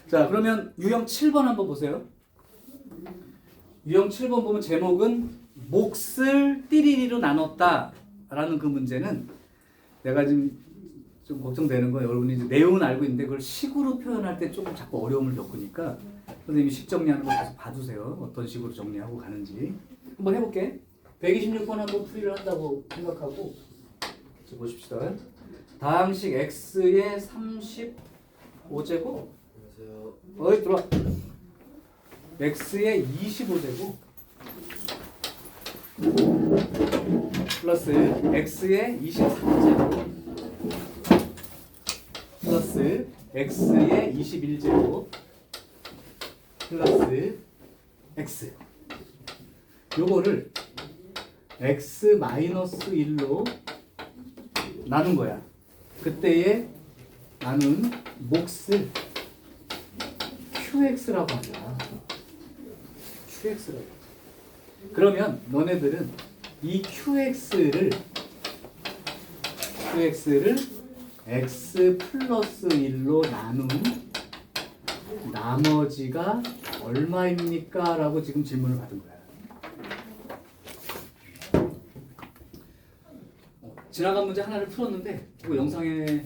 자, 그러면 유형 7번 한번 보세요. 유형 7번 보면 제목은 몫을 띠리리로 나눴다 라는 그 문제는 내가 지금 좀 걱정되는 건 여러분이 이제 내용은 알고 있는데 그걸 식으로 표현할 때 조금 자꾸 어려움을 겪으니까 선생님이 식 정리하는 거 계속 봐주세요. 어떤 식으로 정리하고 가는지. 한번 해볼게. 126번 한번 풀이를 한다고 생각하고 보십시다. 다항식 x의 35제곱 안녕하세요. 어이 들어와. x의 25제곱 플러스 x의 23제곱 플러스 x의 21제곱 플러스 x 요거를 x 마이너스 1로 나눈 거야. 그때의 나눈 몫을 qx라고 하자. qx라고 하자. 그러면 너네들은 이 qx를 x 플러스 1로 나눈 나머지가 얼마입니까? 라고 지금 질문을 받은 거야. 지나간 문제 하나를 풀었는데 이거 영상에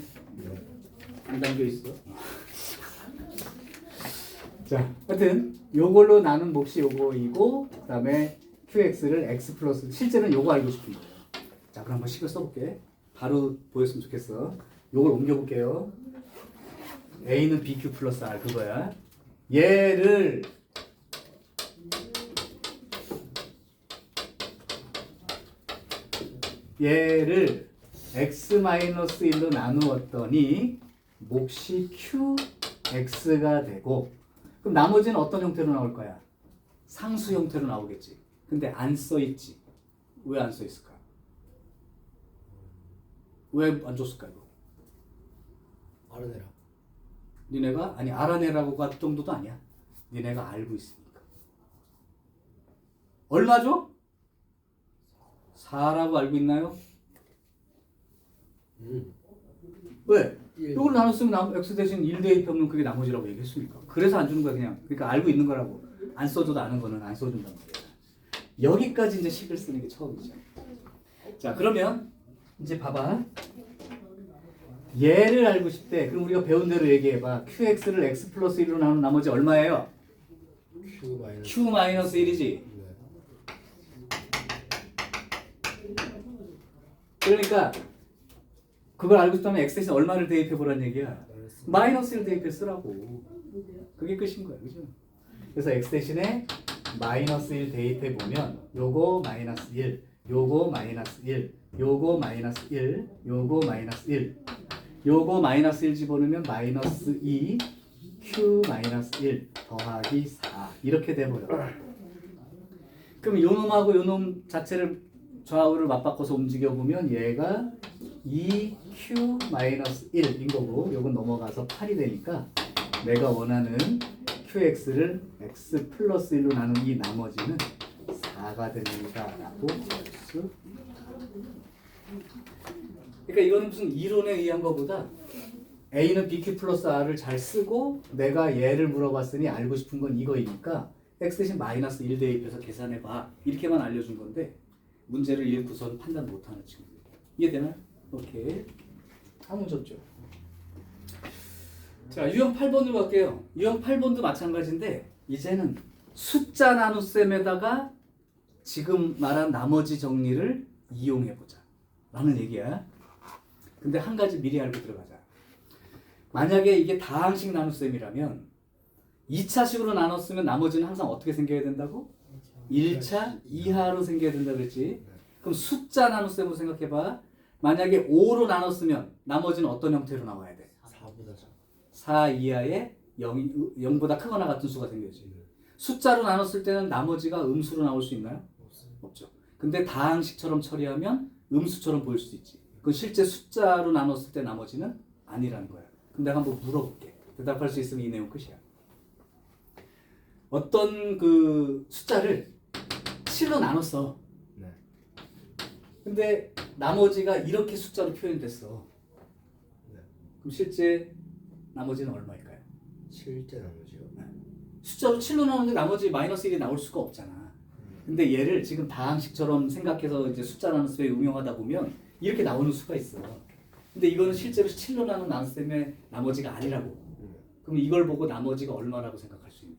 안 담겨 있어. 자, 하여튼 요걸로 나눈 몫이 요거이고 그다음에 qx를 x 플러스 실제는 요거 알고 싶은 거예요. 자, 그럼 한번 식을 써볼게. 바로 보였으면 좋겠어. 요걸 옮겨볼게요. a는 bq 플러스 r 그거야. 얘를 x-1로 나누었더니 몫이 qx가 되고 그럼 나머지는 어떤 형태로 나올 거야? 상수 형태로 나오겠지. 근데 안 써있지. 왜 안 써있을까? 왜 안 줬을까 이거? 알아내라. 니네가 아니 알아내라고가 정도도 아니야. 니네가 알고 있으니까. 얼마죠? 4라고 알고 있나요? 왜? 이걸 나눴으면 x 대신 1 대입하면 그게 나머지라고 얘기했으니까. 그래서 안 주는 거야 그냥. 그러니까 알고 있는 거라고. 안 써줘도 아는 거는 안 써준다는 거야. 여기까지 이제 식을 쓰는 게 처음이죠. 자, 그러면 이제 봐봐. 얘를 알고 싶대. 그럼 우리가 배운 대로 얘기해봐. qx를 x 플러스 1로 나눈 나머지 얼마예요? q 마이너스 1이지. 그러니까 그걸 알고 싶다면 x 대신 얼마를 대입해 보란 얘기야. 마이너스 1 대입해 쓰라고. 그게 끝인 거야. 그죠? 그래서 x 대신에 마이너스 1 대입해 보면 요거 마이너스 1, 요거 마이너스 1, 요거 마이너스 1, 요거 마이너스 1, 요거 마이너스 1 집어넣으면 마이너스 2, q 마이너스 1 더하기 4 이렇게 돼버려. 그럼 요 놈하고 요 놈 자체를 좌우를 맞바꿔서 움직여보면 얘가 2q 마이너스 1인 거고 요건 넘어가서 8이 되니까 내가 원하는 qx를 x 플러스 1로 나눈 이 나머지는 4가 됩니다 라고 볼수. 그러니까 이거는 무슨 이론에 의한 거보다 a는 bq 플러스 r을 잘 쓰고 내가 얘를 물어봤으니 알고 싶은 건 이거이니까 x 대신 마이너스 1 대입해서 계산해봐 이렇게만 알려준 건데 문제를 읽고선 판단 못하는 친구들. 이해되나요? 오케이. 한 문제 없죠. 자, 유형 8번으로 갈게요. 유형 8번도 마찬가지인데 이제는 숫자 나눗셈에다가 지금 말한 나머지 정리를 이용해보자 라는 얘기야. 근데 한 가지 미리 알고 들어가자. 만약에 이게 다항식 나눗셈이라면 2차식으로 나눴으면 나머지는 항상 어떻게 생겨야 된다고? 1차 이하로 생겨야 된다 그랬지. 그럼 숫자 나눗셈으로 생각해봐. 만약에 5로 나눴으면 나머지는 어떤 형태로 나와야 돼? 4보다 작아. 4 이하의 0보다 크거나 같은 수가 생겨지. 숫자로 나눴을 때는 나머지가 음수로 나올 수 있나요? 없죠. 근데 다항식처럼 처리하면 음수처럼 보일 수 있지. 그건 실제 숫자로 나눴을 때 나머지는 아니라는 거야. 그럼 내가 한번 물어볼게. 대답할 수 있으면 이 내용 끝이야. 어떤 그 숫자를 7로 나눴어. 네. 근데 나머지가 이렇게 숫자로 표현됐어. 네. 그럼 실제 나머지는 얼마일까요? 실제 나머지요. 숫자로 7로 나오는데 나머지 마이너스 1이 나올 수가 없잖아. 근데 얘를 지금 다항식처럼 생각해서 이제 숫자 나눗셈에 응용하다 보면 이렇게 나오는 수가 있어. 근데 이거는 실제로 7로 나눈 나눗셈의 나머지가 아니라고. 그럼 이걸 보고 나머지가 얼마라고 생각할 수 있니?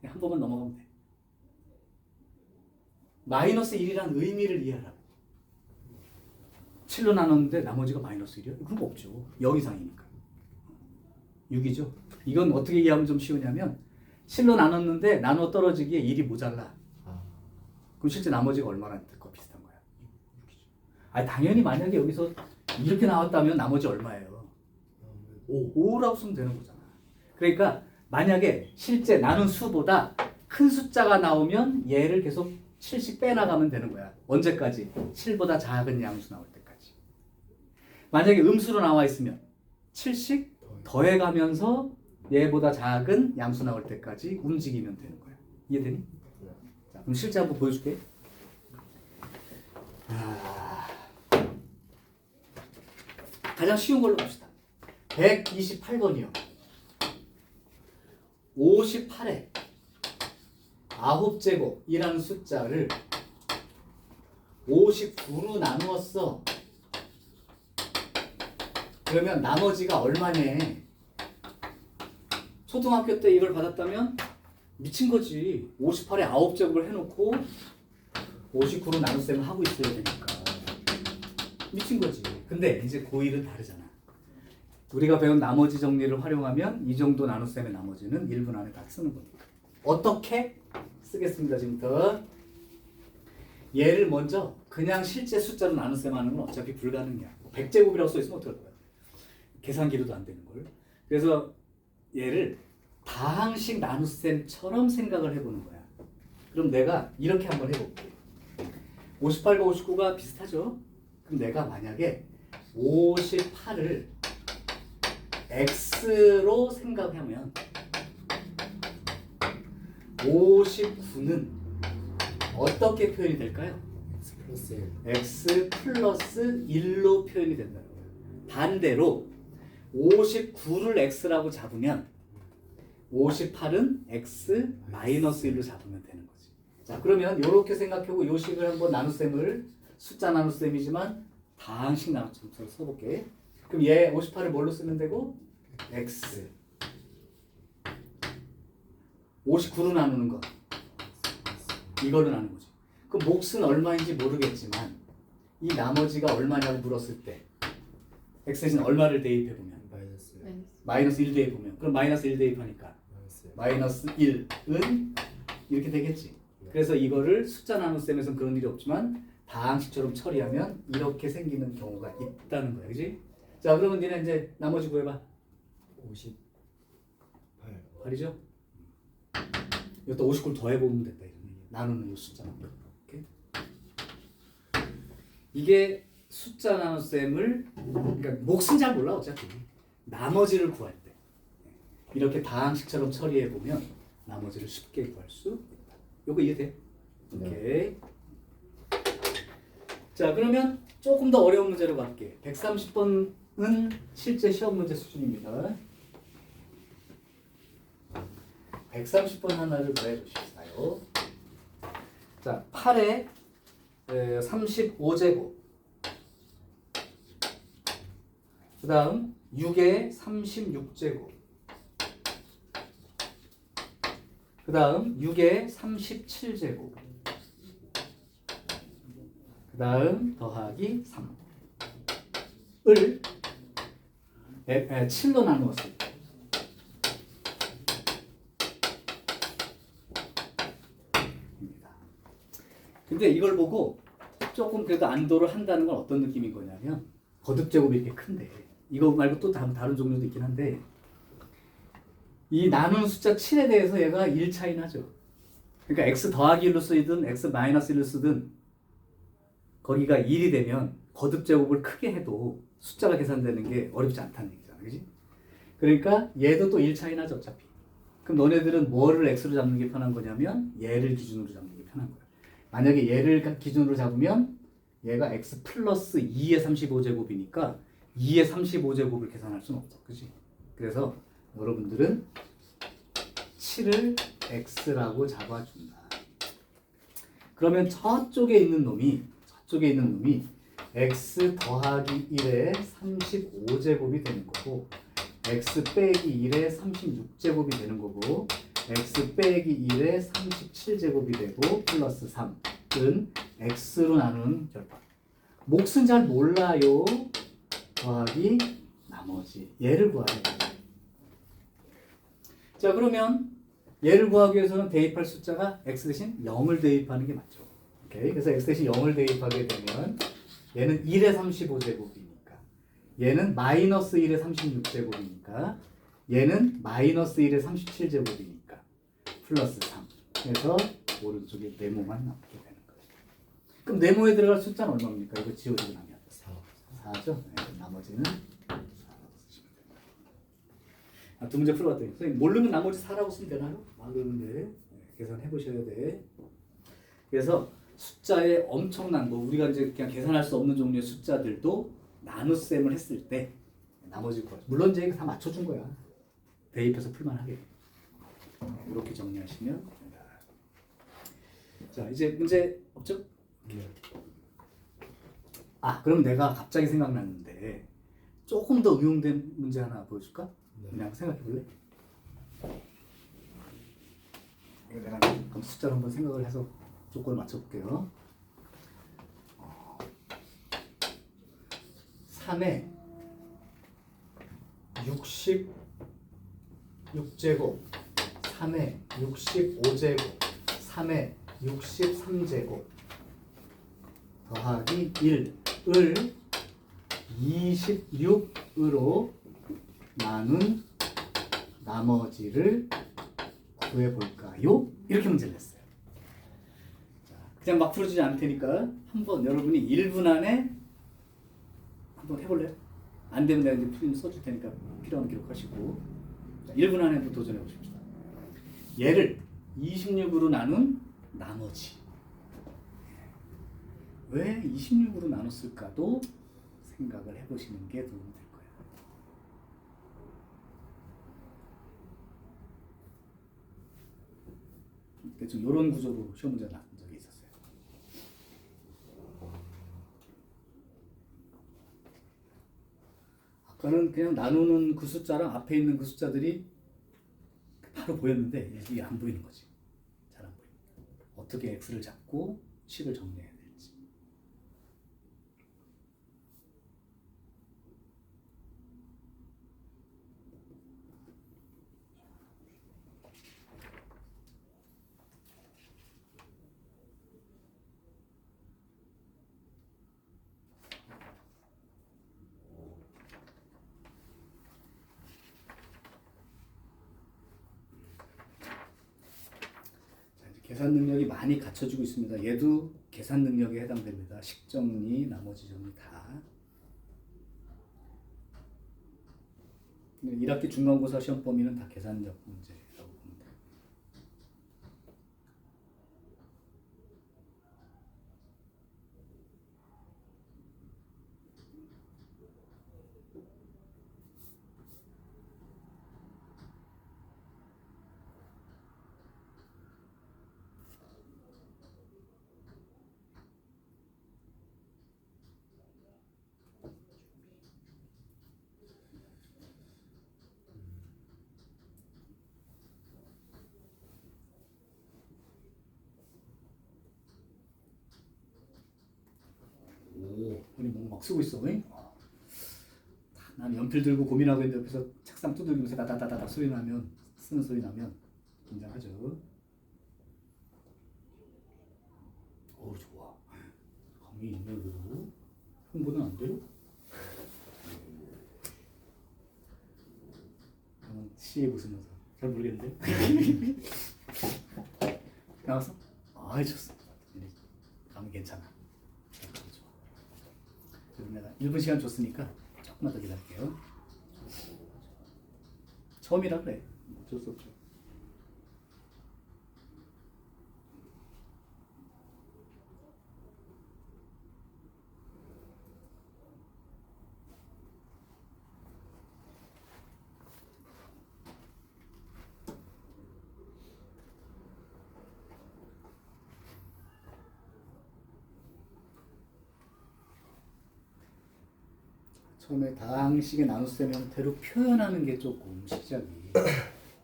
한 번만 넘어가면 돼. 마이너스 1이란 의미를 이해하라고. 7로 나눴는데 나머지가 마이너스 1이요? 그런 거 없죠. 0 이상이니까. 6이죠. 이건 어떻게 이해하면 좀 쉬우냐면 7로 나눴는데 나눠 떨어지기에 1이 모자라. 그럼 실제 나머지가 얼마나 거 비슷한 거야? 6이죠. 아니 당연히 만약에 여기서 이렇게 나왔다면 나머지 얼마예요? 5라고 쓰면 되는 거잖아. 그러니까 만약에 실제 나눈 수보다 큰 숫자가 나오면 얘를 계속 7씩 빼나가면 되는 거야. 언제까지? 7보다 작은 양수 나올 때까지. 만약에 음수로 나와 있으면 7씩 더해가면서 얘보다 작은 양수 나올 때까지 움직이면 되는 거야. 이해되니? 자, 그럼 실제 한번 보여줄게. 가장 쉬운 걸로 갑시다. 128번이요. 58에 9제곱이라는 숫자를 59로 나누었어. 그러면 나머지가 얼마네? 초등학교 때 이걸 받았다면 미친 거지. 58에 9제곱을 해놓고 59로 나눗셈을 하고 있어야 되니까 미친 거지. 근데 이제 고1은 다르잖아. 우리가 배운 나머지 정리를 활용하면 이 정도 나눗셈의 나머지는 1분 안에 다 쓰는 거니까. 어떻게 쓰겠습니다. 지금부터 얘를 먼저 그냥 실제 숫자로 나눗셈 하는 건 어차피 불가능이야. 100제곱이라고 써있으면 어떡할 거야. 계산기로도 안 되는 걸. 그래서 얘를 다항식 나눗셈처럼 생각을 해보는 거야. 그럼 내가 이렇게 한번 해볼게. 58과 59가 비슷하죠? 그럼 내가 만약에 58을 x로 생각하면 59는 어떻게 표현이 될까요? x 플러스 1로 표현이 된다는 거예요. 반대로 59를 x라고 잡으면 58은 x 마이너스 1로 잡으면 되는 거지. 자, 그러면 이렇게 생각하고 요식을 한번 나눗셈을 숫자 나눗셈이지만 다항식 나눗셈으로 써볼게. 그럼 얘 58을 뭘로 쓰면 되고? x 59로 나누는 거 이걸로 나누는 거지. 그럼 몫은 얼마인지 모르겠지만 이 나머지가 얼마냐고 물었을 때 x 대신 얼마를 대입해보면 마이너스 1 대입해보면 그럼 마이너스 1 대입하니까 마이너스 1은 이렇게 되겠지. 그래서 이거를 숫자 나눗셈에서는 그런 일이 없지만 다항식처럼 처리하면 이렇게 생기는 경우가 있다는 거야. 그지? 자, 그러면 니네 이제 나머지 구해봐. 58이죠? 이것도 59를 더해보면 된다. 이런 얘기. 나누는 이 숫자만큼. 오케이? 이게 숫자 나눗셈을 그러니까 몫은 잘 몰라 어차피. 나머지를 구할 때 이렇게 다항식처럼 처리해보면 나머지를 쉽게 구할 수 있다. 요거 이해돼? 오케이. 자, 그러면 조금 더 어려운 문제로 갈게. 130번은 실제 시험 문제 수준입니다. 130번 하나를 더 해주십시오. 자, 8에 35제곱 그 다음 6에 36제곱 그 다음 6에 37제곱 그 다음 더하기 3을 7로 나누었을 때 입니다. 근데 이걸 보고 조금 그래도 안도를 한다는 건 어떤 느낌인 거냐면 거듭제곱이 이렇게 큰데 이거 말고 또 다른 종류도 있긴 한데 이 나누는 숫자 7에 대해서 얘가 1 차이 나죠. 그러니까 x 더하기 1로 쓰이든 x 마이너스 1로 쓰든 거기가 1이 되면 거듭제곱을 크게 해도 숫자가 계산되는 게 어렵지 않다는 얘기잖아. 그지? 그러니까 얘도 또 1 차이 나죠 어차피. 그럼 너네들은 뭐를 x로 잡는 게 편한 거냐면 얘를 기준으로 잡는 게 편한 거야. 만약에 얘를 기준으로 잡으면 얘가 x 플러스 2의 35제곱이니까 2의 35제곱을 계산할 수는 없어. 그치? 그래서 여러분들은 7을 x라고 잡아준다. 그러면 저쪽에 있는 놈이 x 더하기 1의 35제곱이 되는 거고 x 빼기 1의 36제곱이 되는 거고 x 빼기 1의 37제곱이 되고 플러스 3은 x로 나눈 결과. 몫은 잘 몰라요. 더하기 나머지. 얘를 구하래. 자, 그러면 얘를 구하기 위해서는 대입할 숫자가 x 대신 0을 대입하는 게 맞죠. 오케이. 그래서 x 대신 0을 대입하게 되면 얘는 1의 35제곱이니까 얘는 마이너스 1의 36제곱이니까 얘는 마이너스 1의 37제곱이니까 플러스 3. 그래서 오른쪽에 네모만 남게 되는 거예요. 그럼 네모에 들어갈 숫자는 얼마입니까? 이거 지워지고 나면 4죠. 네, 나머지는 4라고 쓰시면 됩니다. 두 문제 풀어봤더니 선생님 모르면 나머지 4라고 쓰면 되나요? 모르는데 네, 계산해 보셔야 돼. 그래서 숫자에 엄청난 거 우리가 이제 그냥 계산할 수 없는 종류의 숫자들도 나눗셈을 했을 때 나머지 거 물론 이제 다 맞춰준 거야. 대입해서 풀만하게 이렇게 정리하시면 됩니다. 자 이제 문제 없죠? 네. 그럼 내가 갑자기 생각났는데 조금 더 응용된 문제 하나 보여줄까? 네. 그냥 생각해 볼래? 내가 그럼 숫자를 한번 생각을 해서 조건을 맞춰볼게요. 3에 66제곱 3에 65제곱 3에 63제곱 더하기 1을 26으로 나눈 나머지를 구해볼까요? 이렇게 문제를 냈어요. 자, 그냥 막 풀어주지 않을 테니까 한번 여러분이 1분 안에 한번 해볼래요? 안 되면 내가 이제 풀림 써줄 테니까 필요한 기록하시고 1분 안에 한번 도전해 보십시다. 얘를 26으로 나눈 나머지 왜 26으로 나눴을까도 생각을 해보시는 게 도움이 될 거예요. 대충 이런 구조로 시험 문제 나온 적이 있었어요. 아까는 그냥 나누는 그 숫자랑 앞에 있는 그 숫자들이 바로 보였는데 이게 안 보이는 거지. 잘 안 보이는 거야. 어떻게 x를 잡고 식을 정리해야 될지. 계산 능력이 많이 갖춰지고 있습니다. 얘도 계산 능력에 해당됩니다. 식정리, 나머지 정리 다. 1학기 중간고사 시험 범위는 다 계산력 문제라고 봅니다. 우리 막 쓰고 있어. 난 연필 들고 고민하고 있는데 옆에서 책상 두들기면서 다다다다 소리 나면 쓰는 소리 나면 긴장하죠. 좋아. 감이 있네 그래도. 홍보는 안 돼요? 시에 웃으면서 잘 모르겠는데. 나왔어? 좋습니다. 감이 괜찮아. 내가 1분 시간 줬으니까 조금만 더 기다릴게요. 처음이라 그래. 어쩔 수 없죠. 처음에 다항식의 나눗셈 형태로 표현하는 게 조금 시작이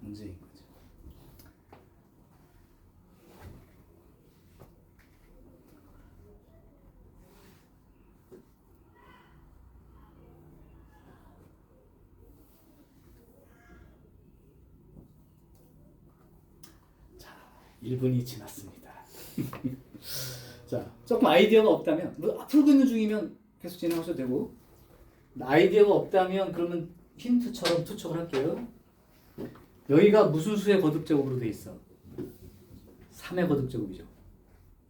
문제인 거죠. 자, 1분이 지났습니다. 자, 조금 아이디어가 없다면 풀고 있는 중이면 계속 진행하셔도 되고, 아이디어가 없다면 그러면 힌트처럼 투척을 할게요. 여기가 무슨 수의 거듭제곱으로 돼 있어? 3의 거듭제곱이죠.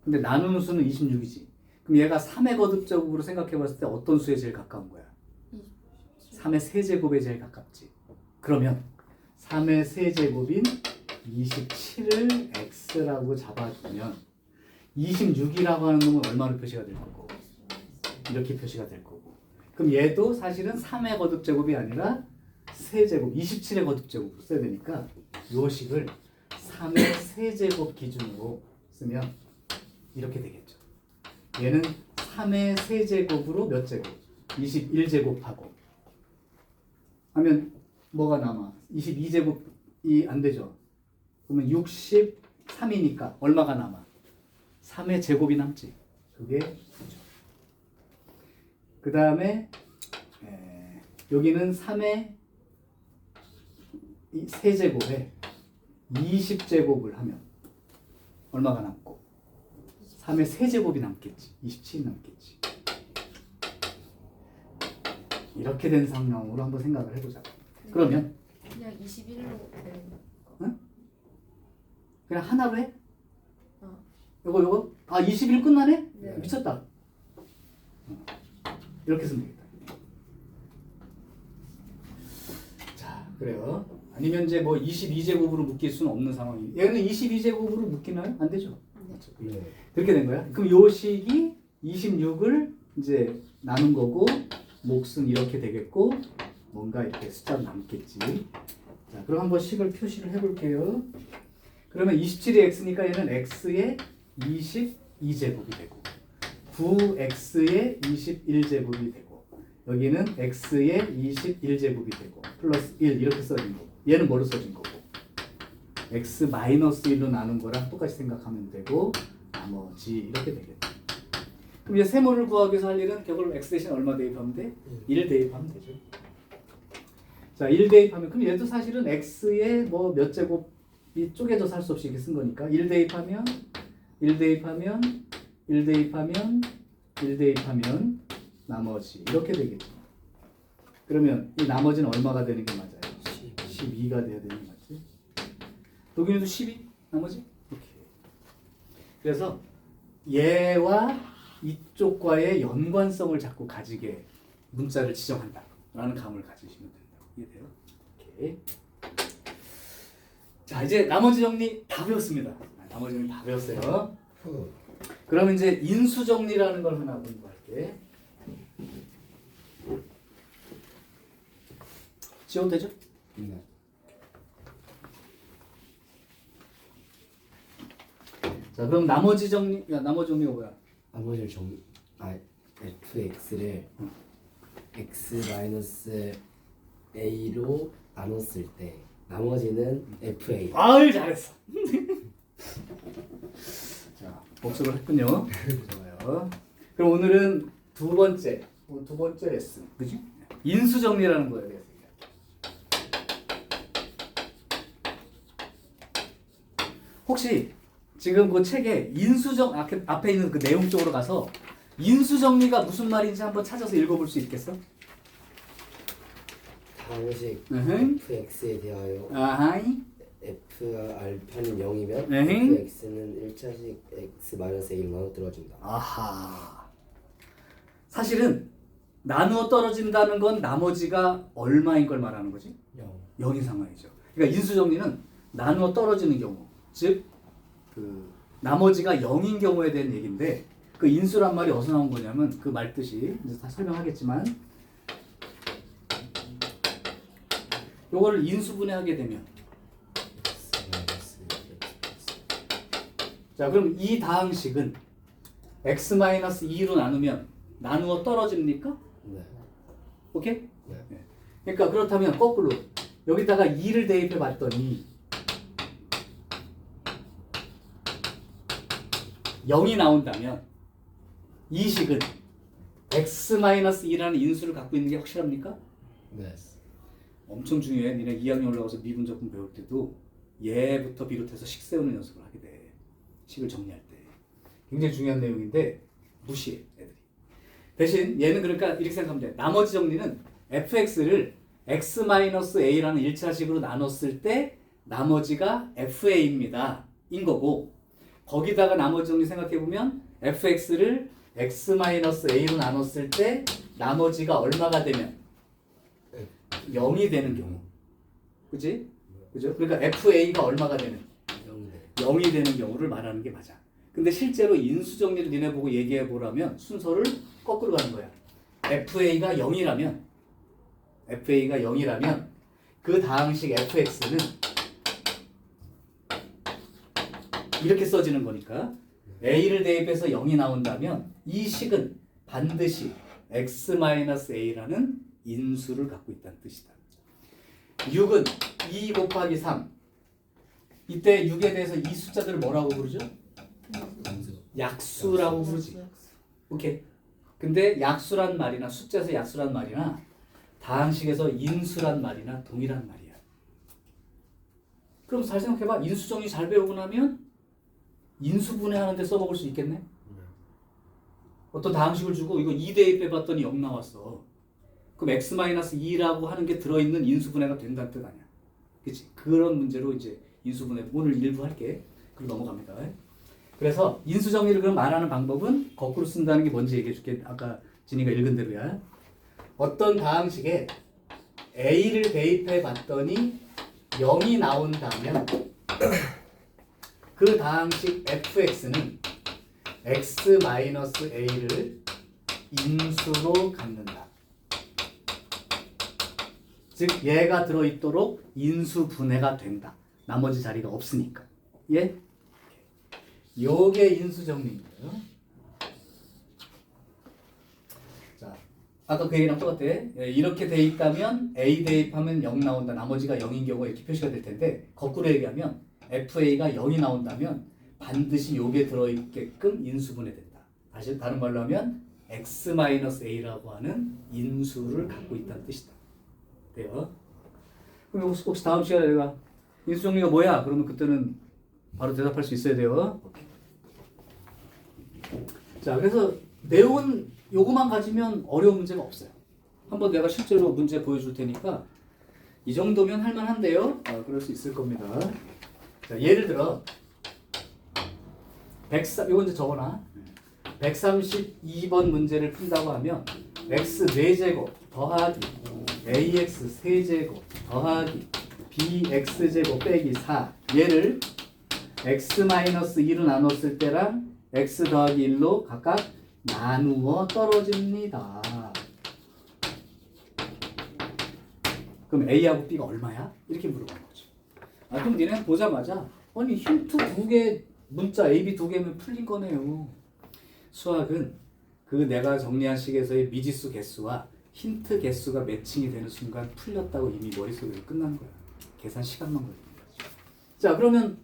근데 나누는 수는 26이지. 그럼 얘가 3의 거듭제곱으로 생각해 봤을 때 어떤 수에 제일 가까운 거야? 3의 세제곱에 제일 가깝지. 그러면 3의 세제곱인 27을 x라고 잡아주면 26이라고 하는 놈은 얼마로 표시가 될 거고? 이렇게 표시가 될 거고. 그럼 얘도 사실은 3의 거듭제곱이 아니라 세제곱, 27의 거듭제곱으로 써야 되니까 요 식을 3의 세제곱 기준으로 쓰면 이렇게 되겠죠. 얘는 3의 세제곱으로 몇 제곱? 21제곱하고 하면 뭐가 남아? 22제곱이 안 되죠. 그러면 63이니까 얼마가 남아? 3의 제곱이 남지. 그게 9죠. 그 다음에 여기는 3의 세제곱에 20제곱을 하면 얼마가 남고 3의 세제곱이 남겠지. 27이 남겠지. 이렇게 된 상황으로 한번 생각을 해보자. 그러면 그냥 21로 되는 거. 응? 그냥 하나로 해? 어. 요거 아 21 끝나네? 네. 미쳤다. 이렇게 쓰면 되겠다. 자, 그래요. 아니면 이제 뭐 22제곱으로 묶일 수는 없는 상황이. 얘는 22제곱으로 묶이나요? 안 되죠. 네. 그렇게 된 거야. 그럼 요 식이 26을 이제 나눈 거고 몫은 이렇게 되겠고 뭔가 이렇게 숫자로 남겠지. 자, 그럼 한번 식을 표시를 해볼게요. 그러면 27이 x니까 얘는 x의 22제곱이 되고 9x의 21제곱이 되고 여기는 x의 21제곱이 되고 플러스 1 이렇게 써진 거고 얘는 뭐로 써진 거고 x 마이너스 1로 나눈 거랑 똑같이 생각하면 되고 나머지 이렇게 되겠다. 그럼 이제 세모를 구하기 위해서 할 일은 결국 x 대신 얼마 대입하면 돼? 1 대입하면 되죠. 자, 1 대입하면 그럼 얘도 사실은 x의 뭐 몇 제곱이 쪼개져서 할 수 없이 이렇게 쓴 거니까 1 대입하면 1 대입하면 1 대입하면 1 대입하면 나머지 이렇게 되겠죠. 그러면 이 나머지는 얼마가 되는 게 맞아요? 12가 돼야 되는 게 맞지? 여기는 12 나머지? 오케이. 그래서 얘와 이쪽과의 연관성을 자꾸 가지게 문자를 지정한다 라는 감을 가지시면 된다고. 이해돼요? 오케이. 자, 이제 나머지 정리 다 배웠습니다. 나머지 정리 다 배웠어요. 그러면 이제 인수 정리라는 걸 하나 공부할게. 지워도 되죠? 네. 자, 그럼 나머지 정리, 나머지 정리가 뭐야? 나머지를 fx를 x 마이너스 a로 나눴을 때 나머지는 fa. 아유, 잘했어. 자, 복습을 했군요. 좋아요. 그럼 오늘은 두 번째 레슨, 그지? 인수 정리라는 거에 대해서 얘기할게요. 혹시 지금 그 책에 인수정 앞에 있는 그 내용 쪽으로 가서 인수 정리가 무슨 말인지 한번 찾아서 읽어볼 수 있겠어? 다항식 으흠. fx에 대하여 아하이. f 알파는 0이면 으흠. fx는 1차식 x 마이너스 a로 나눠들어진다. 아하. 사실은 나누어 떨어진다는 건 나머지가 얼마인 걸 말하는 거지? 0인 상황이죠. 그러니까 인수 정리는 나누어 떨어지는 경우, 즉 그 나머지가 0인 경우에 대한 얘기인데 그 인수란 말이 어디서 나온 거냐면 그 말 뜻이 이제 다 설명하겠지만 요거를 인수분해하게 되면 자, 그럼 이 다항식은 x-2로 나누면 나누어 떨어집니까? 네. 오케이? 네. 그러니까 그렇다면 거꾸로 여기다가 2를 대입해 봤더니 0이 나온다면 이 식은 x-2라는 인수를 갖고 있는 게 확실합니까? 네. 엄청 중요해. 니네 2학년 올라가서 미분적분 배울 때도 얘부터 비롯해서 식 세우는 연습을 하게 돼. 식을 정리할 때. 굉장히 중요한 내용인데 무시해 애들이. 대신 얘는 그러니까 이렇게 생각하면 돼. 나머지 정리는 fx를 x-a라는 1차식으로 나눴을 때 나머지가 fa입니다. 인 거고 거기다가 나머지 정리 생각해보면 fx를 x-a로 나눴을 때 나머지가 얼마가 되면 0이 되는 경우. 그치? 그죠? 그러니까 fa가 얼마가 되는? 0이 되는 경우를 말하는 게 맞아. 근데 실제로 인수 정리를 니네 보고 얘기해 보라면 순서를 거꾸로 가는 거야. fa가 0이라면 그 다항식 fx는 이렇게 써지는 거니까 a를 대입해서 0이 나온다면 이 식은 반드시 x-a라는 인수를 갖고 있다는 뜻이다. 6은 2 곱하기 3. 이때 6에 대해서 이 숫자들을 뭐라고 부르죠? 약수라고 부르지. 오케이. 근데 약수란 말이나 숫자에서 약수란 말이나 다항식에서 인수란 말이나 동일한 말이야. 그럼 잘 생각해봐. 인수 정리 잘 배우고 나면 인수분해하는 데 써먹을 수 있겠네? 어떤 다항식을 주고 이거 2 대입해봤더니 0 나왔어. 그럼 x-2라고 하는 게 들어있는 인수분해가 된다는 뜻 아니야. 그치? 그런 문제로 이제 인수분해 오늘 일부 할게. 그럼 넘어갑니다. 그래서 인수정리를 그럼 말하는 방법은 거꾸로 쓴다는 게 뭔지 얘기해 줄게. 아까 진이가 읽은 대로야. 어떤 다항식에 a를 대입해 봤더니 0이 나온다면 그 다항식 fx는 x-a를 인수로 갖는다. 즉 얘가 들어있도록 인수분해가 된다. 나머지 자리가 없으니까. 예? 요게 인수정리인데요. 자, 아까 그 얘기랑 똑같아. 이렇게 돼 있다면 a 대입하면 0 나온다. 나머지가 0인 경우에 이렇게 표시가 될 텐데 거꾸로 얘기하면 fa가 0이 나온다면 반드시 요게 들어있게끔 인수분해된다. 다른 말로 하면 x-a라고 하는 인수를 갖고 있다는 뜻이다. 돼요? 그럼 혹시 다음 시간에 내가 인수정리가 뭐야? 그러면 그때는 바로 대답할 수 있어야 돼요. 자, 그래서 내용은 요거만 가지면 어려운 문제가 없어요. 한번 내가 실제로 문제 보여줄 테니까 이 정도면 할만한데요. 그럴 수 있을 겁니다. 자, 예를 들어 요거 이제 적어놔. 132번 문제를 푼다고 하면 x 4제곱 더하기 ax 세제곱 더하기 bx제곱 빼기 4 얘를 x-2로 나눴을 때랑 x 더하기 1로 각각 나누어 떨어집니다. 그럼 a하고 b가 얼마야? 이렇게 물어보는 거죠. 그럼 니네 보자마자 아니 힌트 2개 문자 a, b 2개면 풀린 거네요. 수학은 그 내가 정리한 식에서의 미지수 개수와 힌트 개수가 매칭이 되는 순간 풀렸다고 이미 머릿속에서 끝난 거야. 계산 시간만 걸리는 거죠. 자, 그러면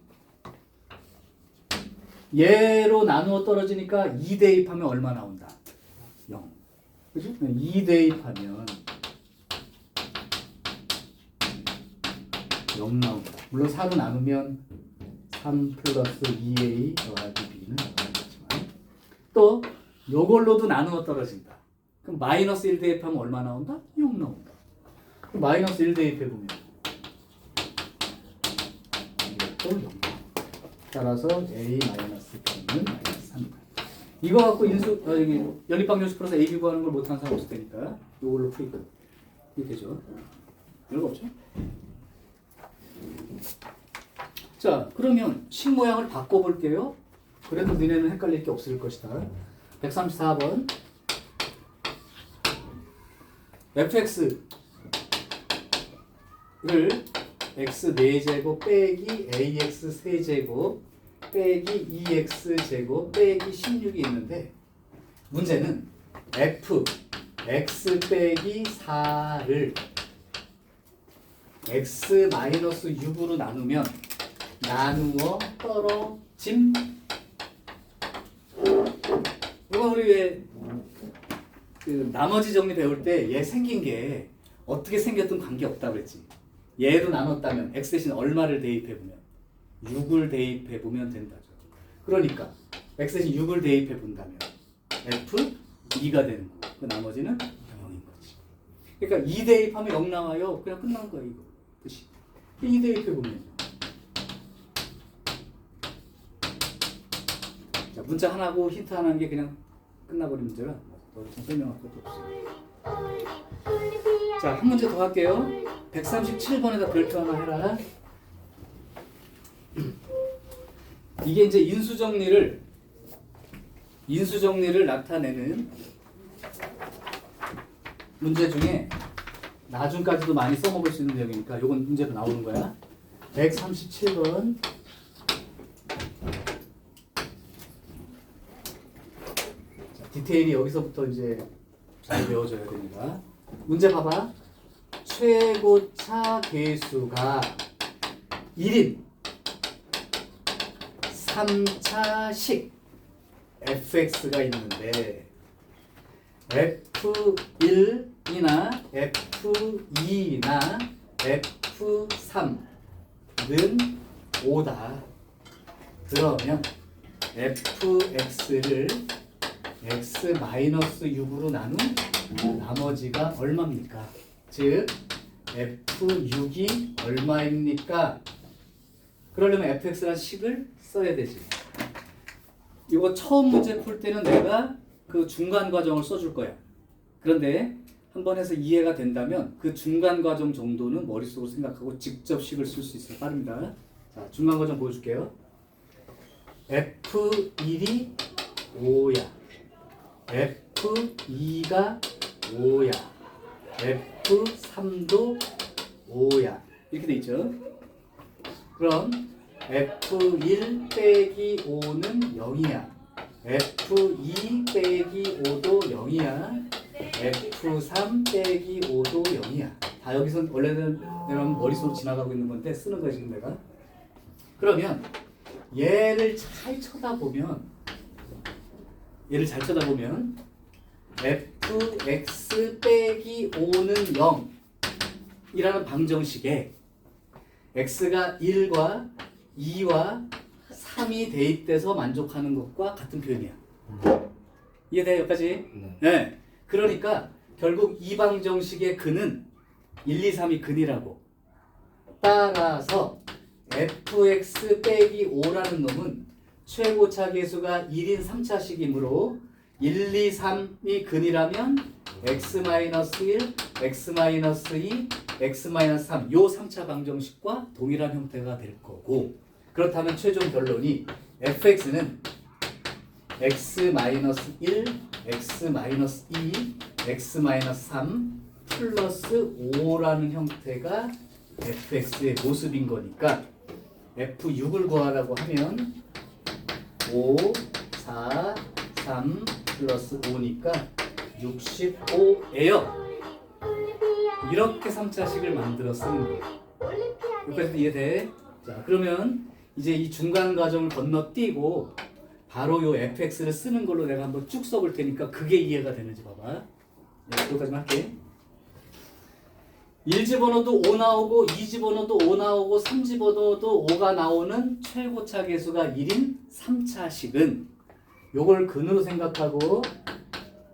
얘로 나누어 떨어지니까 2 대입하면 얼마 나온다? 0. 그죠? 2 대입하면 0 나온다. 물론 4로 나누면 3 플러스 2a 더하기 b는 나오겠지만 또 요걸로도 나누어 떨어진다. 그럼 마이너스 1 대입하면 얼마 나온다? 0 나온다. 그럼 마이너스 1 대입해보면 이것도 0. 따라서 a 마이너스 b는 마이너스 3이다. 이거 갖고 연립방정식 풀어서 a, b 구하는 걸 못하는 사람 없을 테니까 이걸로 풀이가 되죠. 별거 없죠? 자, 그러면 식 모양을 바꿔볼게요. 그래도 너네는 헷갈릴 게 없을 것이다. 134번 fx를 x 4제곱 빼기 ax 세제곱 빼기 2x 제곱 빼기 16이 있는데 문제는 f x 빼기 4를 x 마이너스 6으로 나누면 나누어 떨어짐. 이거 우리 왜 그 나머지 정리 배울 때 얘 생긴 게 어떻게 생겼든 관계없다 그랬지. 얘로 나눴다면 x 대신 얼마를 대입해보면 6을 대입해보면 된다죠. 그러니까 x 대신 6을 대입해본다면 f2가 되는 거고 그 나머지는 0인 거지. 그러니까 2 대입하면 0 나와요. 그냥 끝난 거야 이거 뜻이. 2 대입해보면 자, 문자 하나고 힌트 하나 한 게 그냥 끝나버린 문제라 더 이상 설명할 것도 없어요. 자, 한 문제 더 할게요. 137번에다 별표 하나 해라. 이게 이제 인수정리를 나타내는 문제 중에 나중까지도 많이 써먹을 수 있는 내용이니까 이건 문제로 나오는 거야. 137번. 디테일이 여기서부터 이제 잘 배워져야 됩니다. 문제 봐봐. 최고차 계수가 1인 3차식 fx가 있는데 f1이나 f2나 f3는 5다. 그러면 fx를 x-6으로 나눈 나머지가 얼마입니까? 즉 f6이 얼마입니까? 그러려면 fx라는 식을 써야 되지. 이거 처음 문제 풀 때는 내가 그 중간 과정을 써줄 거야. 그런데 한 번 해서 이해가 된다면 그 중간 과정 정도는 머릿속으로 생각하고 직접 식을 쓸 수 있어요. 빠릅니다. 자, 중간 과정 보여줄게요. f1이 5야. f2가 5야. f3도 5야. 이렇게 돼 있죠. 그럼 f1 빼기 5는 0이야. f2 빼기 5도 0이야. f3 빼기 5도 0이야. 다 여기서 원래는 내가 머릿속으로 지나가고 있는 건데 쓰는 거야 지금 내가. 그러면 얘를 잘 쳐다보면 fx 빼기 5는 0 이라는 방정식에 x가 1과 2와 3이 대입돼서 만족하는 것과 같은 표현이야. 이해돼요 여기까지? 네. 그러니까 결국 이 방정식의 근은 1, 2, 3이 근이라고. 따라서 fx 빼기 5라는 놈은 최고차 계수가 1인 3차식이므로 1, 2, 3이 근이라면 x-1, x-2, x-3 요 3차 방정식과 동일한 형태가 될 거고, 그렇다면 최종 결론이 fx는 x-1, x-2, x-3 플러스 5라는 형태가 fx의 모습인 거니까 f6을 구하라고 하면 5, 4, 3 플러스 5니까 65예요. 이렇게 3차식을 만들어 쓰는 거예요. 여기까지도 이해돼? 자, 그러면 이제 이 중간 과정을 건너뛰고 바로 요 fx를 쓰는 걸로 내가 한번 쭉 써볼 테니까 그게 이해가 되는지 봐봐. 여기까지만 할게. 1 집어넣어도 5 나오고 2 집어넣어도 5 나오고 3 집어넣어도 5가 나오는 최고차 계수가 1인 3차식은 요걸 근으로 생각하고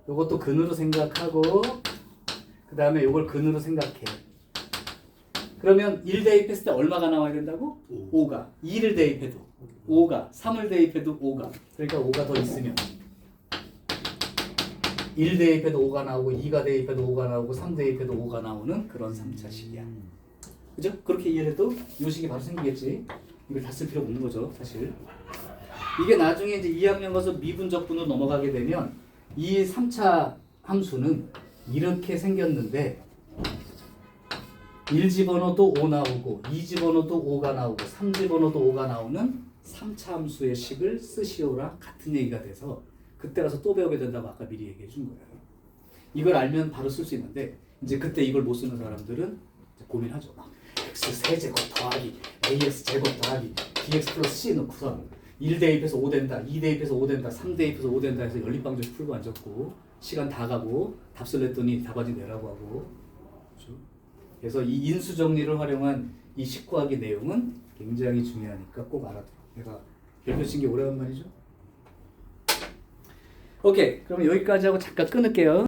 요것도 근으로 생각하고 그 다음에 요걸 근으로 생각해. 그러면 1 대입했을 때 얼마가 나와야 된다고? 5가. 2를 대입해도 5가. 3을 대입해도 5가. 그러니까 5가 더 있으면 1 대입해도 5가 나오고 2가 대입해도 5가 나오고 3 대입해도 5가 나오는 그런 3차식이야. 그죠? 그렇게 이해해도 요 식이 바로 생기겠지. 이걸 다 쓸 필요 없는 거죠 사실. 이게 나중에 이제 2학년 가서 미분적분으로 넘어가게 되면 이 3차 함수는 이렇게 생겼는데 1 집어넣어도 5 나오고 2 집어넣어도 5가 나오고 3 집어넣어도 5가 나오는 3차 함수의 식을 쓰시오랑 같은 얘기가 돼서 그때 가서 또 배우게 된다고 아까 미리 얘기해 준 거예요. 이걸 알면 바로 쓸 수 있는데 이제 그때 이걸 못 쓰는 사람들은 이제 고민하죠. 막 x 세제곱 더하기 ax 제곱 더하기 bx 플러스 c 넣고서 1 대입해서 5 된다, 2 대입해서 5 된다, 3 대입해서 5 된다 해서 연립방정식 풀고 앉았고 시간 다 가고 답을 냈더니 답안지 내라고 하고 그렇죠? 그래서 이 인수 정리를 활용한 이 식구하기 내용은 굉장히 중요하니까 꼭 알아둬. 내가 별표 친 게 오래간만이죠? 오케이, 그럼 여기까지 하고 잠깐 끊을게요.